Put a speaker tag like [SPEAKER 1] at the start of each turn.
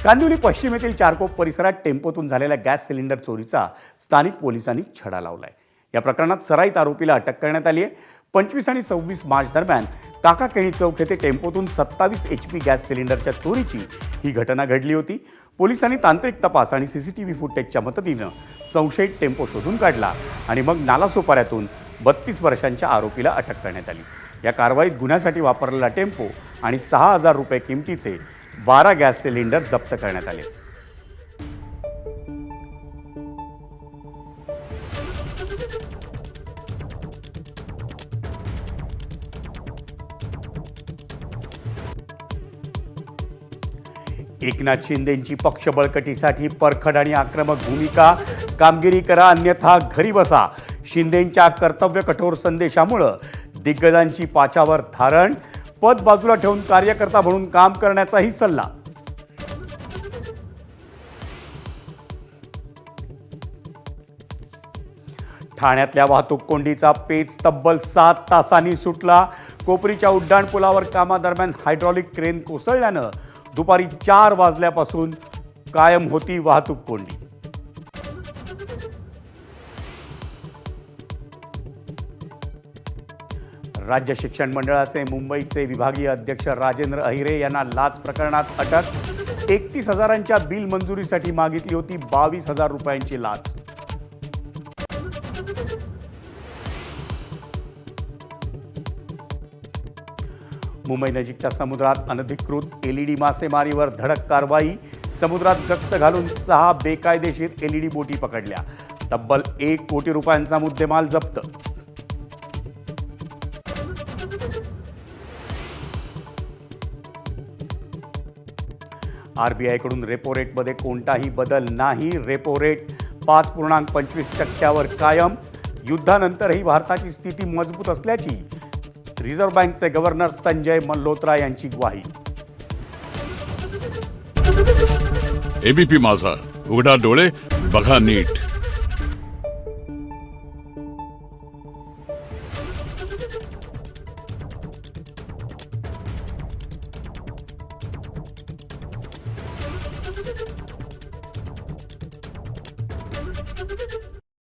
[SPEAKER 1] कांदिवली पश्चिम येथील चारकोप परिसरात टेम्पोतून झालेल्या गॅस सिलेंडर चोरीचा स्थानिक पोलिसांनी छडा लावलाय। या प्रकरणात सराईत आरोपीला अटक करण्यात आली आहे। 25 आणि 26 मार्च दरम्यान काकाकेणी चौक येथे टेम्पोतून 27 HP गॅस सिलेंडरच्या चोरीची ही घटना घडली होती। पोलिसांनी तांत्रिक तपास आणि CCTV फुटेजच्या मदतीने संशयित टेम्पो शोधून काढला आणि मग नालासोपाऱ्यातून 32 वर्षांच्या आरोपीला अटक करण्यात आली। या कारवाईत गुन्ह्यासाठी वापरलेला टेम्पो आणि 6000 रुपये किमतीचे 12 गॅस सिलेंडर जप्त करण्यात आले। एकनाथ शिंदेंची पक्ष बळकटीसाठी परखड आणि आक्रमक भूमिका, कामगिरी करा अन्यथा घरी बसा। शिंदेंच्या कर्तव्य कठोर संदेशामुळे दिग्गजांची पाचावर धारण, पद बाजूला ठेवून कार्यकर्ता म्हणून काम करण्याचाही सल्ला। ठाण्यातल्या वाहतूक कोंडीचा पेच तब्बल 7 तासांनी सुटला। कोपरीच्या उड्डाणपुलावर कामादरम्यान हायड्रॉलिक क्रेन कोसळल्यानं दुपारी 4 वाजल्यापासून कायम होती वाहतूक कोंडी। राज्य शिक्षण मंडळाचे मुंबईचे विभागीय अध्यक्ष राजेंद्र अहिरे यांना लाच प्रकरणात अटक। 31,000च्या बिल मंजुरीसाठी मागितली होती 22,000 रुपयांची लाच। मुंबई नजीकच्या समुद्रात अनधिकृत LED मासेमारीवर धडक कारवाई। समुद्रात गस्त घालून 6 बेकायदेशीर LED बोटी पकडल्या। तब्बल 1 कोटी रुपयांचा मुद्देमाल जप्त। RBI कडून रेपो रेटमध्ये कोणताही बदल नाही। रेपो रेट 5.25% कायम। युद्धानंतरही भारताची स्थिती मजबूत असल्याची रिझर्व्ह बँकचे गव्हर्नर संजय मल्होत्रा यांची ग्वाही।
[SPEAKER 2] ABP माझा, उघडा डोळे बघा नीट।